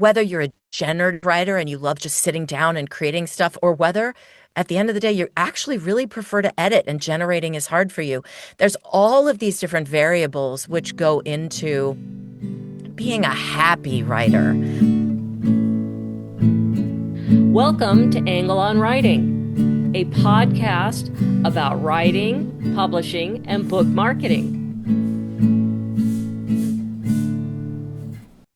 whether you're a generative writer and you love just sitting down and creating stuff, or whether at the end of the day you actually really prefer to edit and generating is hard for you. There's all of these different variables which go into being a happy writer. Welcome to Angle on Writing, a podcast about writing, publishing, and book marketing.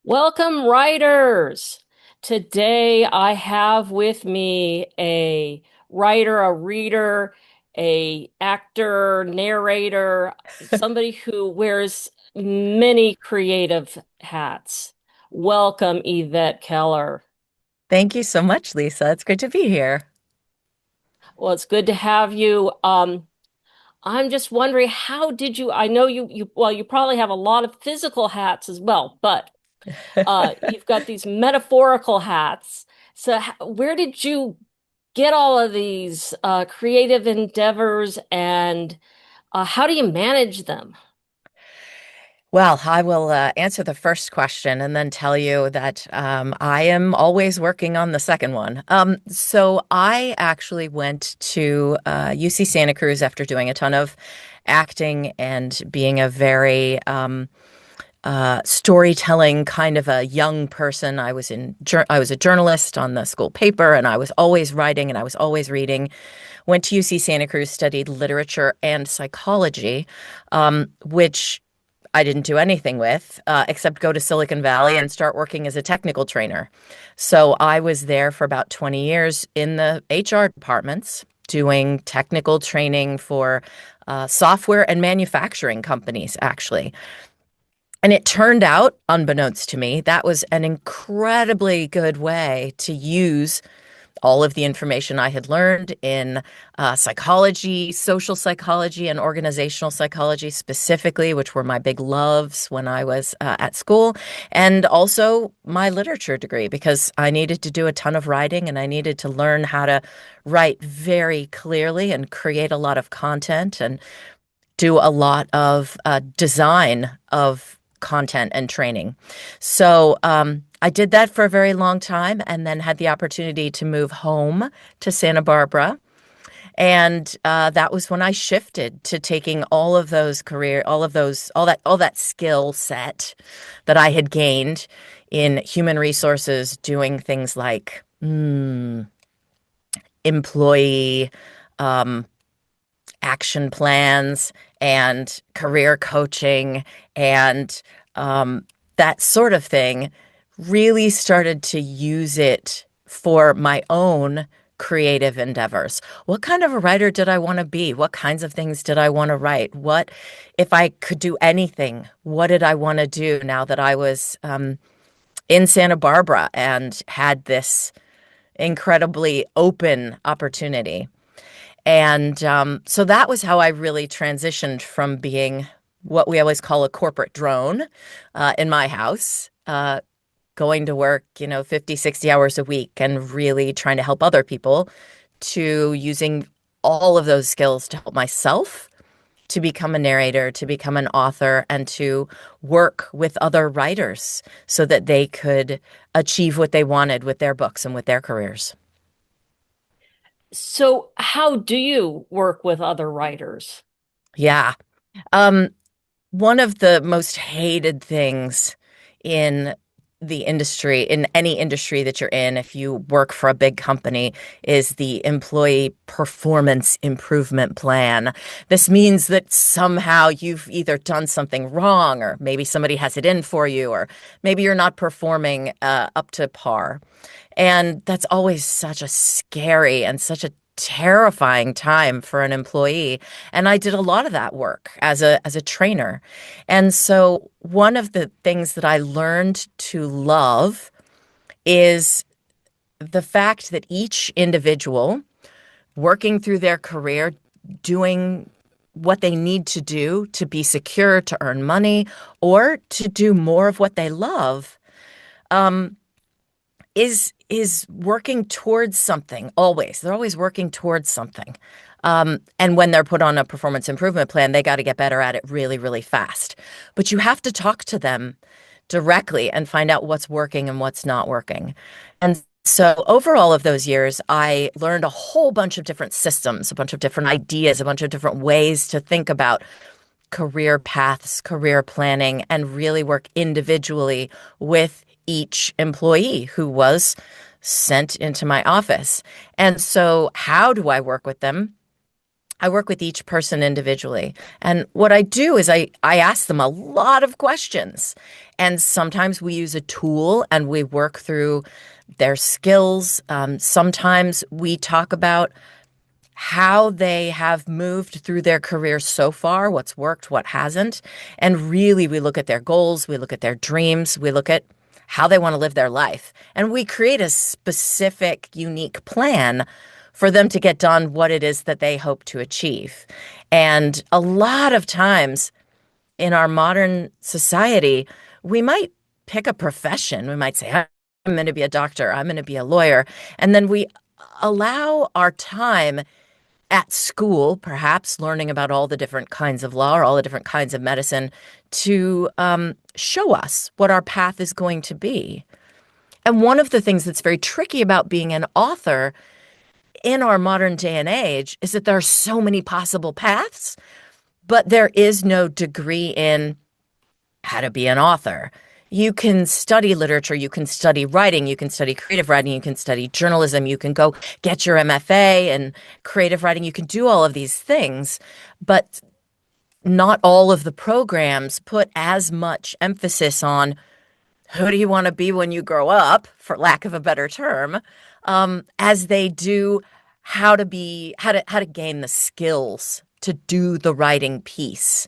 Welcome, writers! Today I have with me a writer, a reader, a actor, narrator, somebody who wears many creative hats. Welcome, Yvette Keller. Thank you so much, Lisa. It's great to be here. Well, it's good to have you. I'm just wondering, how did you, I know you probably have a lot of physical hats as well, but you've got these metaphorical hats. So where did you get all of these creative endeavors, and how do you manage them? Well, I will answer the first question and then tell you that I am always working on the second one. So I actually went to UC Santa Cruz after doing a ton of acting and being a very storytelling kind of a young person. I was a journalist on the school paper, and I was always writing and I was always reading. Went to UC Santa Cruz, studied literature and psychology, which I didn't do anything with, except go to Silicon Valley and start working as a technical trainer. So I was there for about 20 years in the HR departments doing technical training for software and manufacturing companies, actually. And it turned out, unbeknownst to me, that was an incredibly good way to use all of the information I had learned in psychology, social psychology, and organizational psychology specifically, which were my big loves when I was at school, and also my literature degree, because I needed to do a ton of writing and I needed to learn how to write very clearly and create a lot of content and do a lot of design of content and training. So I did that for a very long time and then had the opportunity to move home to Santa Barbara. And that was when I shifted to taking all of those all that skill set that I had gained in human resources, doing things like employee action plans and career coaching and that sort of thing, really started to use it for my own creative endeavors. What kind of a writer did I want to be? What kinds of things did I want to write? What, if I could do anything, what did I want to do now that I was in Santa Barbara and had this incredibly open opportunity? And so that was how I really transitioned from being what we always call a corporate drone in my house, going to work, 50, 60 hours a week and really trying to help other people, to using all of those skills to help myself to become a narrator, to become an author, and to work with other writers so that they could achieve what they wanted with their books and with their careers. So how do you work with other writers? Yeah. Um, One of the most hated things in the industry, in any industry that you're in, if you work for a big company, is the employee performance improvement plan. This means that somehow you've either done something wrong, or maybe somebody has it in for you, or maybe you're not performing up to par. And that's always such a scary and such a terrifying time for an employee. And I did a lot of that work as a trainer. And so one of the things that I learned to love is the fact that each individual working through their career, doing what they need to do to be secure, to earn money, or to do more of what they love, um, is working towards something always. They're always working towards something. And when they're put on a performance improvement plan, they got to get better at it really, really fast. But you have to talk to them directly and find out what's working and what's not working. And so, over all of those years, I learned a whole bunch of different systems, a bunch of different ideas, a bunch of different ways to think about career paths, career planning, and really work individually with each employee who was sent into my office. And so, how do I work with them? I work with each person individually. And what I do is I ask them a lot of questions. And sometimes we use a tool and we work through their skills. Sometimes we talk about how they have moved through their career so far, what's worked, what hasn't. And really, we look at their goals, we look at their dreams, we look at how they want to live their life. And we create a specific, unique plan for them to get done what it is that they hope to achieve. And a lot of times in our modern society, we might pick a profession. We might say, I'm going to be a doctor, I'm going to be a lawyer. And then we allow our time at school, perhaps learning about all the different kinds of law or all the different kinds of medicine to show us what our path is going to be. And one of the things that's very tricky about being an author in our modern day and age is that there are so many possible paths, but there is no degree in how to be an author. You can study literature, you can study writing, you can study creative writing, you can study journalism, you can go get your MFA and creative writing, you can do all of these things, but not all of the programs put as much emphasis on who do you want to be when you grow up, for lack of a better term, as they do how to gain the skills to do the writing piece.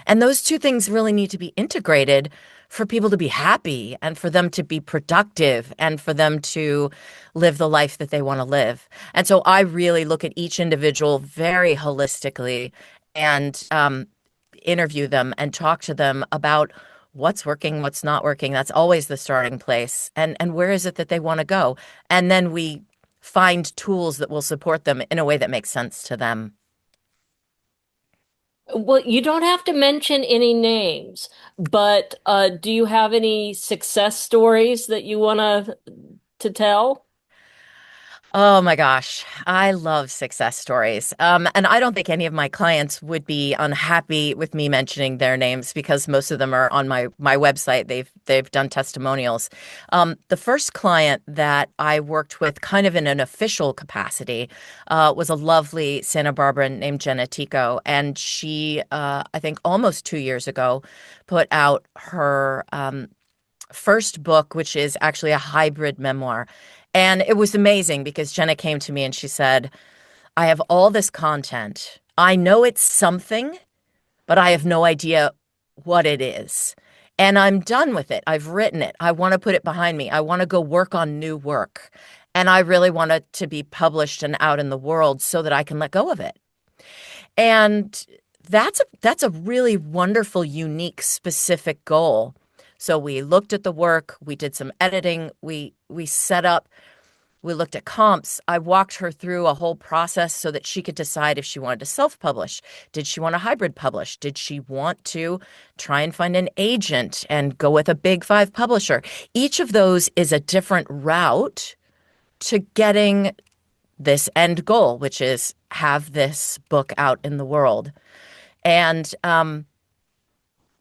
And those two things really need to be integrated for people to be happy and for them to be productive and for them to live the life that they want to live. And so I really look at each individual very holistically and interview them and talk to them about what's working, what's not working. That's always the starting place. And where is it that they want to go? And then we find tools that will support them in a way that makes sense to them. Well, you don't have to mention any names, but do you have any success stories that you want to tell? Oh my gosh, I love success stories. And I don't think any of my clients would be unhappy with me mentioning their names because most of them are on my website. They've done testimonials. The first client that I worked with, kind of in an official capacity, was a lovely Santa Barbara named Jenna Tico, and she, I think, almost 2 years ago, put out her first book, which is actually a hybrid memoir. And it was amazing because Jenna came to me and she said, I have all this content. I know it's something, but I have no idea what it is. And I'm done with it. I've written it. I want to put it behind me. I want to go work on new work. And I really want it to be published and out in the world so that I can let go of it. And that's a really wonderful, unique, specific goal. So we looked at the work, we did some editing, we set up, we looked at comps. I walked her through a whole process so that she could decide if she wanted to self-publish. Did she want to hybrid publish? Did she want to try and find an agent and go with a big five publisher? Each of those is a different route to getting this end goal, which is have this book out in the world. And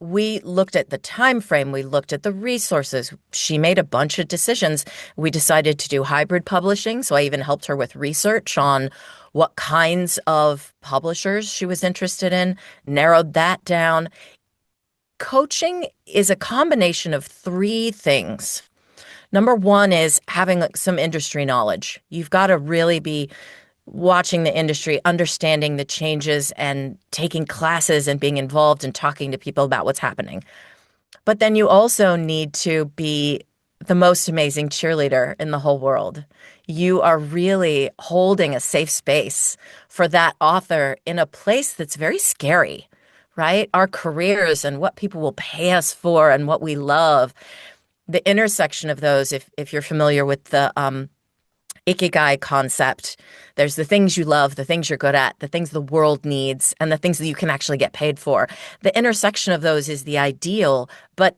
we looked at the time frame, we looked at the resources. She made a bunch of decisions. We decided to do hybrid publishing, so I even helped her with research on what kinds of publishers she was interested in, narrowed that down. Coaching is a combination of three things. Number one is having some industry knowledge. You've got to really be watching the industry, understanding the changes and taking classes and being involved and talking to people about what's happening. But then you also need to be the most amazing cheerleader in the whole world. You are really holding a safe space for that author in a place that's very scary, right? Our careers and what people will pay us for and what we love. The intersection of those, if you're familiar with the Ikigai concept. There's the things you love, the things you're good at, the things the world needs, and the things that you can actually get paid for. The intersection of those is the ideal, but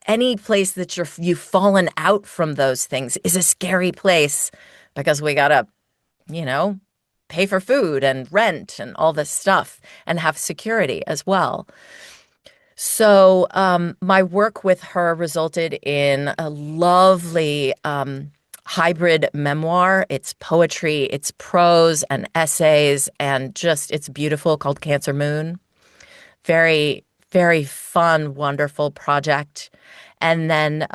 any place that you've fallen out from those things is a scary place because we gotta, you know, pay for food and rent and all this stuff and have security as well. So, my work with her resulted in a lovely hybrid memoir. It's poetry, it's prose and essays, and just it's beautiful, called Cancer Moon. Very, very fun, wonderful project. And then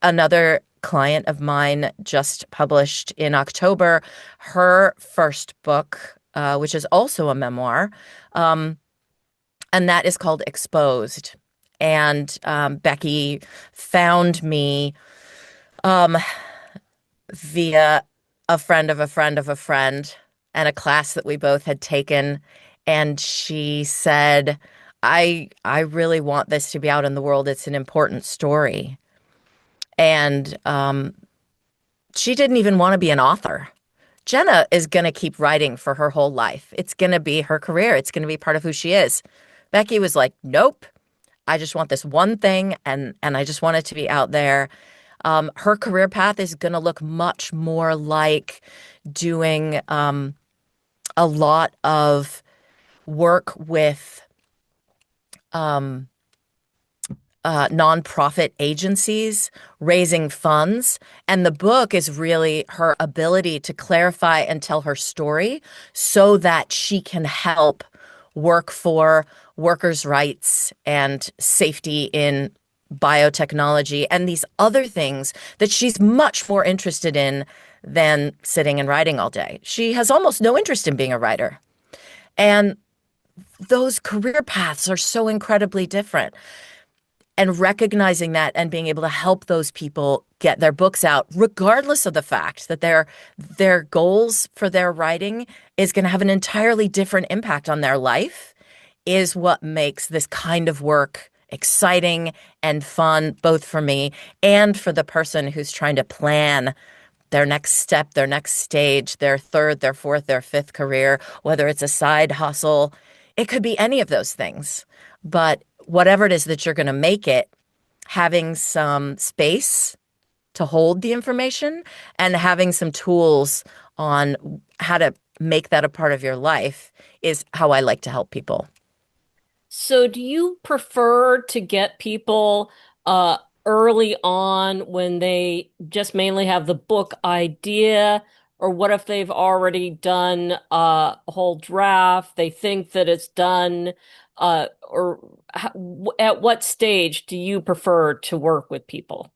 another client of mine just published in October her first book, which is also a memoir. Um, and that is called Exposed. And Becky found me um, via a friend of a friend of a friend and a class that we both had taken. And she said, I really want this to be out in the world. It's an important story. And she didn't even want to be an author. Jenna is going to keep writing for her whole life. It's going to be her career. It's going to be part of who she is. Becky was like, nope. I just want this one thing, and I just want it to be out there. Her career path is going to look much more like doing a lot of work with um, nonprofit agencies raising funds. And the book is really her ability to clarify and tell her story so that she can help work for workers' rights and safety in biotechnology and these other things that she's much more interested in than sitting and writing all day. She has almost no interest in being a writer. And those career paths are so incredibly different. And recognizing that and being able to help those people get their books out, regardless of the fact that their goals for their writing is going to have an entirely different impact on their life, is what makes this kind of work exciting and fun, both for me and for the person who's trying to plan their next step, their next stage, their third, their fourth, their fifth career, whether it's a side hustle. It could be any of those things. But whatever it is that you're going to make it, having some space to hold the information and having some tools on how to make that a part of your life is how I like to help people. So do you prefer to get people uh early on when they just mainly have the book idea, or what if they've already done a whole draft, they think that it's done, or at what stage do you prefer to work with people?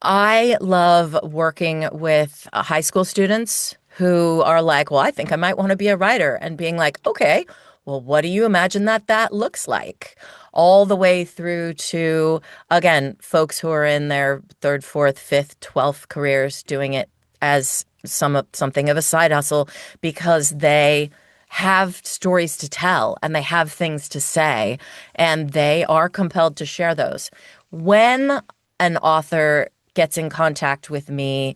I love working with high school students who are like, well, I think I might want to be a writer, and being like, okay, well, what do you imagine that looks like? All the way through to, again, folks who are in their third, fourth, fifth, 12th careers doing it as something of a side hustle because they have stories to tell and they have things to say and they are compelled to share those. When an author gets in contact with me,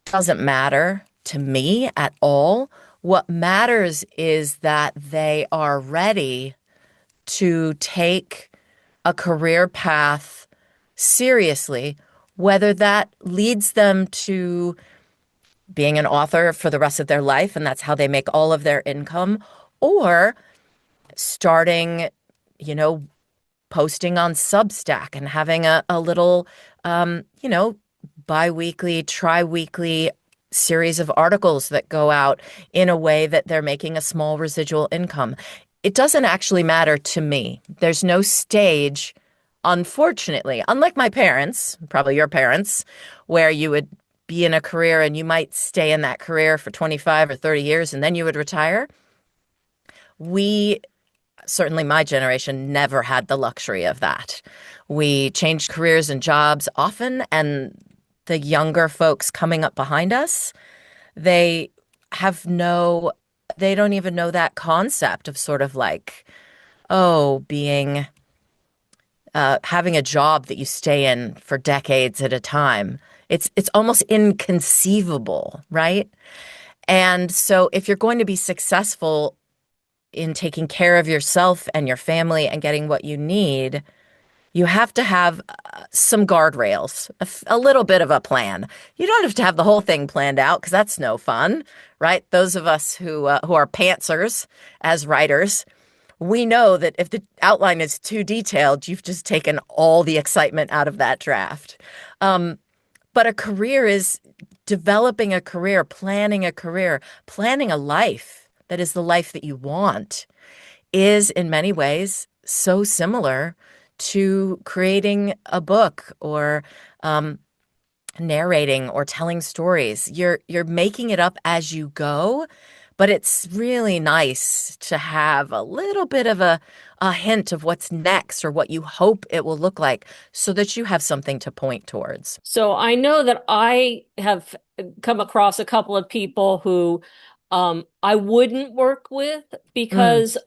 doesn't matter to me at all. What matters is that they are ready to take a career path seriously, whether that leads them to being an author for the rest of their life and that's how they make all of their income, or starting, you know, posting on Substack and having a little, bi-weekly, tri-weekly series of articles that go out in a way that they're making a small residual income. It doesn't actually matter to me. There's no stage, unfortunately, unlike my parents, probably your parents, where you would be in a career and you might stay in that career for 25 or 30 years and then you would retire. We certainly my generation never had the luxury of that. We changed careers and jobs often, and the younger folks coming up behind us, they have no, they don't even know that concept of sort of like, oh, being, having a job that you stay in for decades at a time. It's almost inconceivable, right? And so if you're going to be successful in taking care of yourself and your family and getting what you need, You have to have some guardrails, a little bit of a plan. You don't have to have the whole thing planned out because that's no fun, right? Those of us who are pantsers as writers, we know that if the outline is too detailed, you've just taken all the excitement out of that draft. Um, but a career is developing a career, planning a life that is the life that you want is in many ways so similar to creating a book or um, narrating or telling stories. You're making it up as you go, but it's really nice to have a little bit of a hint of what's next or what you hope it will look like so that you have something to point towards. So I know that I have come across a couple of people who I wouldn't work with Mm, because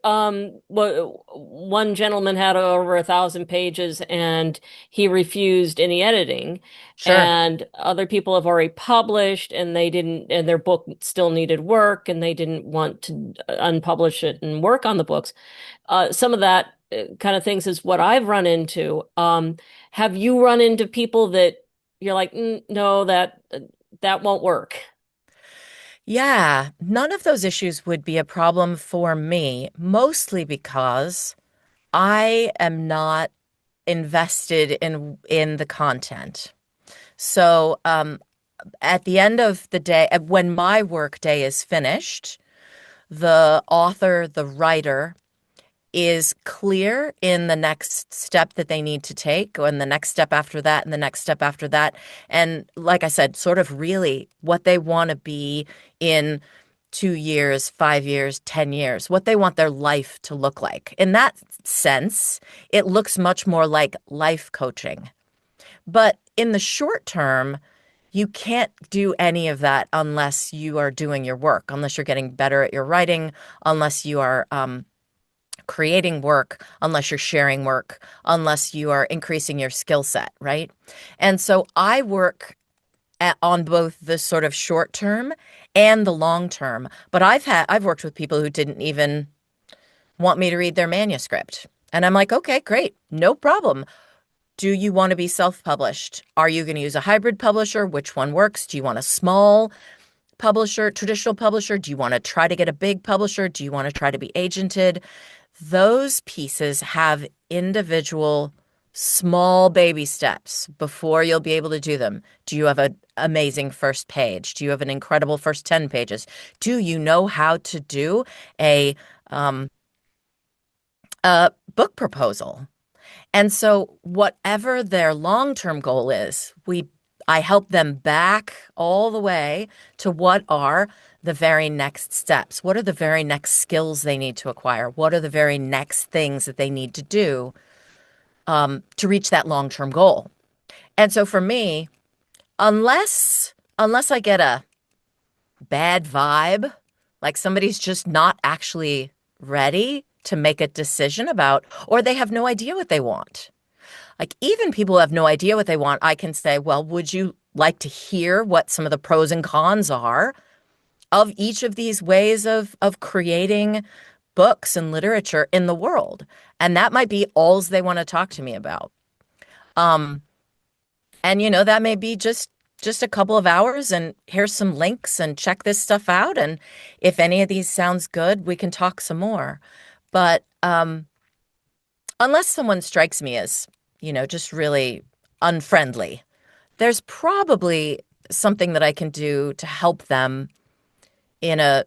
one gentleman had over 1,000 pages and he refused any editing, sure. and other people have already published and they didn't, and their book still needed work and they didn't want to unpublish it and work on the books. Some of that kind of things is what I've run into. Have you run into people that you're like, no, that won't work? Yeah, none of those issues would be a problem for me, mostly because I am not invested in the content. So, at the end of the day, when my work day is finished, the author, the writer, is clear in the next step that they need to take, and the next step after that, and the next step after that. And like I said, sort of really what they want to be in 2 years, 5 years, 10 years, what they want their life to look like. In that sense, it looks much more like life coaching. But in the short term, you can't do any of that unless you are doing your work, unless you're getting better at your writing, unless you are creating work, unless you're sharing work, unless you are increasing your skill set, right? And so I work on both the sort of short term and the long term. But I've worked with people who didn't even want me to read their manuscript. And I'm like, okay, great, no problem. Do you want to be self-published? Are you going to use a hybrid publisher? Which one works? Do you want a small publisher, traditional publisher? Do you want to try to get a big publisher? Do you want to try to be agented? Those pieces have individual small baby steps before you'll be able to do them. Do you have an amazing first page? Do you have an incredible first 10 pages? Do you know how to do a um, a book proposal? And so whatever their long-term goal is, I help them back all the way to what are the very next steps. What are the very next skills they need to acquire? What are the very next things that they need to do to reach that long-term goal? And so for me, unless I get a bad vibe, like somebody's just not actually ready to make a decision about, or they have no idea what they want. Like even people who have no idea what they want, I can say, well, would you like to hear what some of the pros and cons are of each of these ways of creating books and literature in the world? And that might be all they want to talk to me about. Um, and that may be just a couple of hours and here's some links and check this stuff out. And if any of these sounds good, we can talk some more. But unless someone strikes me as, just really unfriendly, there's probably something that I can do to help them in a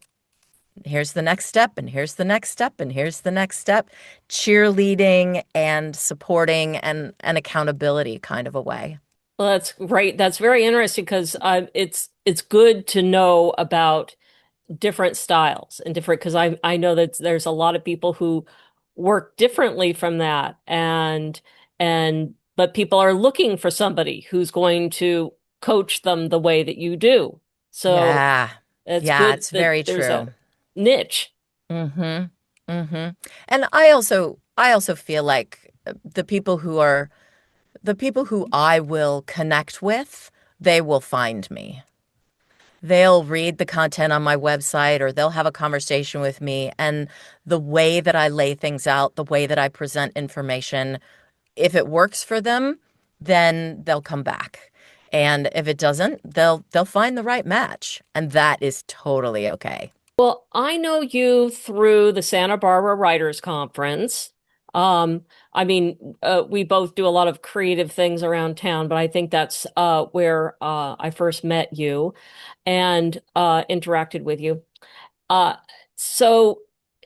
here's the next step, and here's the next step, and here's the next step, cheerleading and supporting and accountability kind of a way. Well, that's great. That's very interesting because it's good to know about different styles and different, because I know that there's a lot of people who work differently from that, and but people are looking for somebody who's going to coach them the way that you do. So Yeah. it's Yeah, good it's that very there's a true. niche. Mm-hmm. Mm-hmm. And I also feel like the people who I will connect with, they will find me. They'll read the content on my website or they'll have a conversation with me. And the way that I lay things out, the way that I present information, if it works for them, then they'll come back. And if it doesn't, they'll find the right match. And that is totally okay. Well, I know you through the Santa Barbara Writers Conference. Um, we both do a lot of creative things around town, but I think that's where I first met you and interacted with you. Uh, so,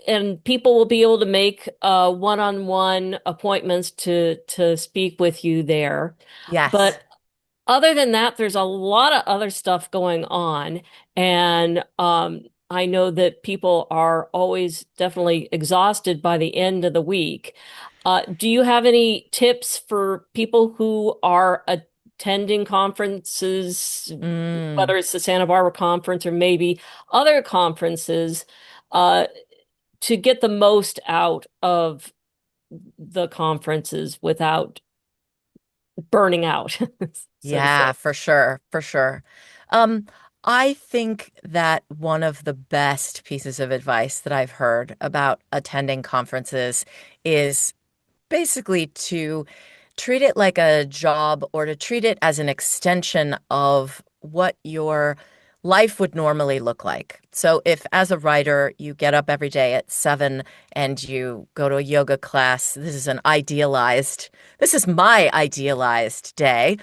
and people will be able to make one-on-one appointments to speak with you there. Yes. But other than that, there's a lot of other stuff going on. And I know that people are always definitely exhausted by the end of the week. Do you have any tips for people who are attending conferences, Mm, whether it's the Santa Barbara conference or maybe other conferences, uh, to get the most out of the conferences without burning out, so to yeah, say? for sure, for sure. Um, I think that one of the best pieces of advice that I've heard about attending conferences is basically to treat it like a job or to treat it as an extension of what your life would normally look like. So if as a writer you get up every day at 7 and you go to a yoga class, this is my idealized day.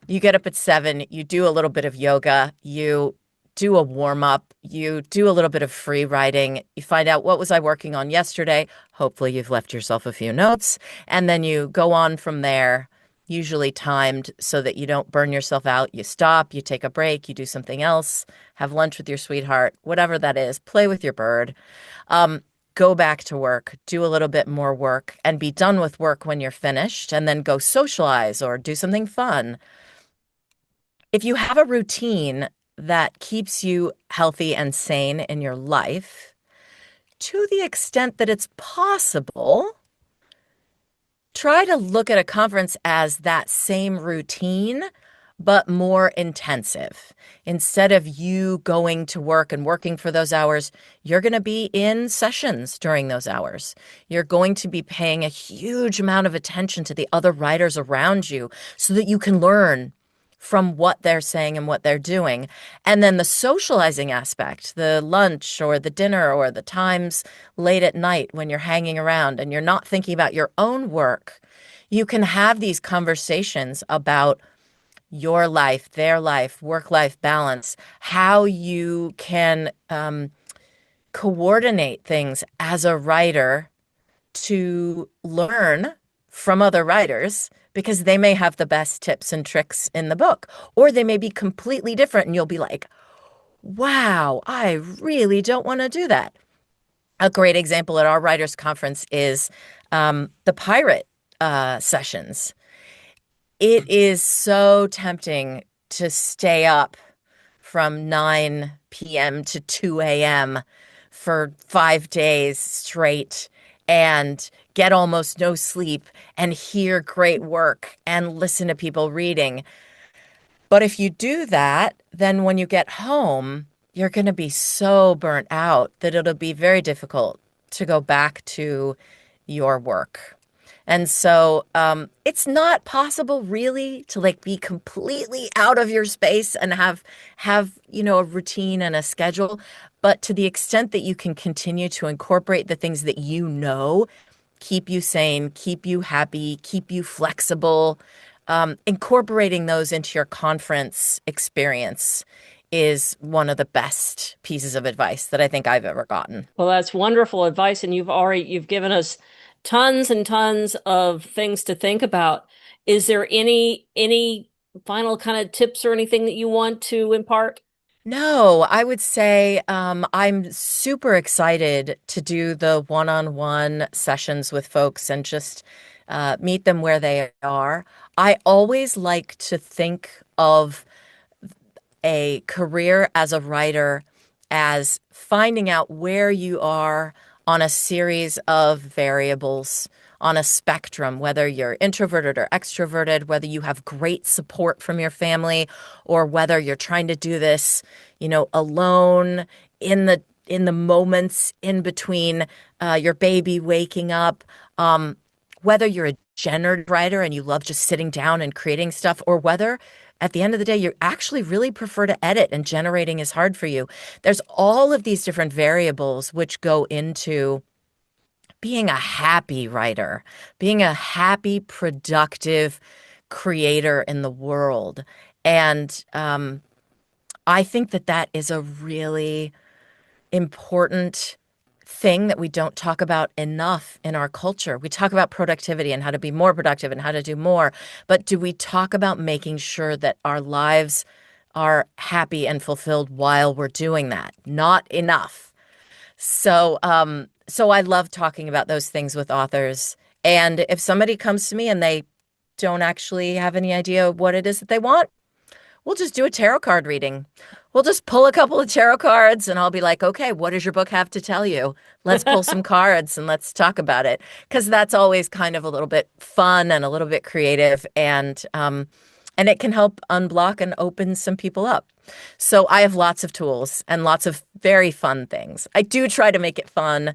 You get up at 7, you do a little bit of yoga, you do a warm up, you do a little bit of free writing, you find out what was I working on yesterday. Hopefully, you've left yourself a few notes, and then you go on from there, usually timed so that you don't burn yourself out. You stop, you take a break, you do something else, have lunch with your sweetheart, whatever that is, play with your bird. Um, Go back to work, do a little bit more work, and be done with work when you're finished, and then go socialize or do something fun. If you have a routine that keeps you healthy and sane in your life, to the extent that it's possible, try to look at a conference as that same routine, but more intensive. Instead of you going to work and working for those hours, you're going to be in sessions during those hours. You're going to be paying a huge amount of attention to the other writers around you so that you can learn from what they're saying and what they're doing. And then the socializing aspect, the lunch or the dinner or the times late at night when you're hanging around and you're not thinking about your own work, you can have these conversations about your life, their life, work-life balance, how you can coordinate things as a writer to learn from other writers because they may have the best tips and tricks in the book, or they may be completely different, and you'll be like, wow, I really don't want to do that. A great example at our writers' conference is the pirate sessions. It is so tempting to stay up from 9 p.m. to 2 a.m. for 5 days straight and get almost no sleep and hear great work and listen to people reading. But if you do that, then when you get home, you're going to be so burnt out that it'll be very difficult to go back to your work. And so it's not possible really to like be completely out of your space and have a routine and a schedule. But to the extent that you can continue to incorporate the things that you know keep you sane, keep you happy, keep you flexible, incorporating those into your conference experience is one of the best pieces of advice that I think I've ever gotten. Well, that's wonderful advice, and you've given us tons and tons of things to think about. Is there any final kind of tips or anything that you want to impart? No, I would say I'm super excited to do the one-on-one sessions with folks and just meet them where they are. I always like to think of a career as a writer as finding out where you are on a series of variables on a spectrum, whether you're introverted or extroverted, whether you have great support from your family, or whether you're trying to do this, alone in the moments in between your baby waking up, whether you're a generative writer and you love just sitting down and creating stuff, or whether at the end of the day you actually really prefer to edit and generating is hard for you. There's all of these different variables which go into being a happy writer, being a happy, productive creator in the world. And I think that that is a really important thing that we don't talk about enough in our culture. We talk about productivity and how to be more productive and how to do more, but do we talk about making sure that our lives are happy and fulfilled while we're doing that? Not enough. So I love talking about those things with authors. And if somebody comes to me and they don't actually have any idea what it is that they want, we'll just do a tarot card reading. We'll just pull a couple of tarot cards and I'll be like, okay, what does your book have to tell you? Let's pull some cards and let's talk about it. Because that's always kind of a little bit fun and a little bit creative, and it can help unblock and open some people up. So I have lots of tools and lots of very fun things. I do try to make it fun,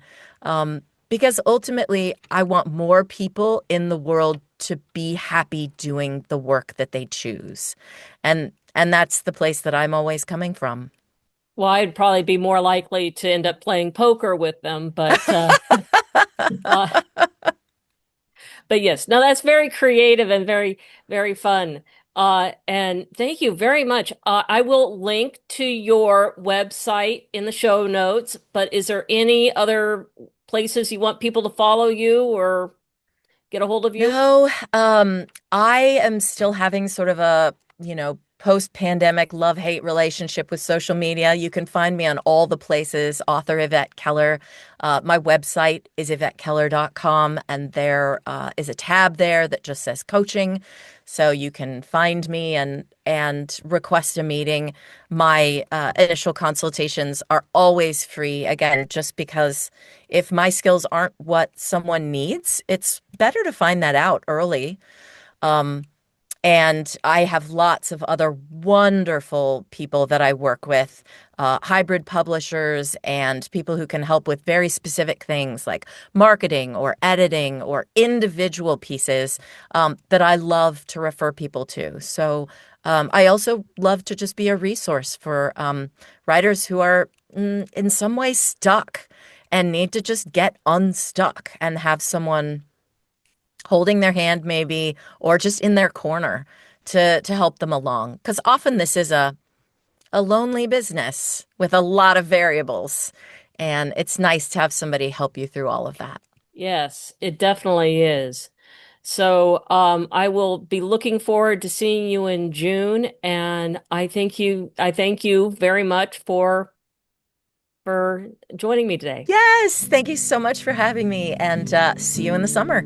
because ultimately I want more people in the world to be happy doing the work that they choose. And that's the place that I'm always coming from. Well, I'd probably be more likely to end up playing poker with them, uh, but yes, no, that's very creative and very, very fun. And thank you very much. I will link to your website in the show notes, but is there any other places you want people to follow you or get a hold of you? No, I am still having sort of a, post-pandemic love-hate relationship with social media. You can find me on all the places, author Yvette Keller. My website is YvetteKeller.com, and there is a tab there that just says coaching. So you can find me and request a meeting. My initial consultations are always free, again, just because if my skills aren't what someone needs, it's better to find that out early. Um, and I have lots of other wonderful people that I work with, hybrid publishers and people who can help with very specific things like marketing or editing or individual pieces, that I love to refer people to. So I also love to just be a resource for writers who are in some way stuck and need to just get unstuck and have someone holding their hand maybe, or just in their corner to help them along. Because often this is a lonely business with a lot of variables, and it's nice to have somebody help you through all of that. Yes, it definitely is. So, I will be looking forward to seeing you in June, and I thank you very much for joining me today. Yes, thank you so much for having me, and see you in the summer.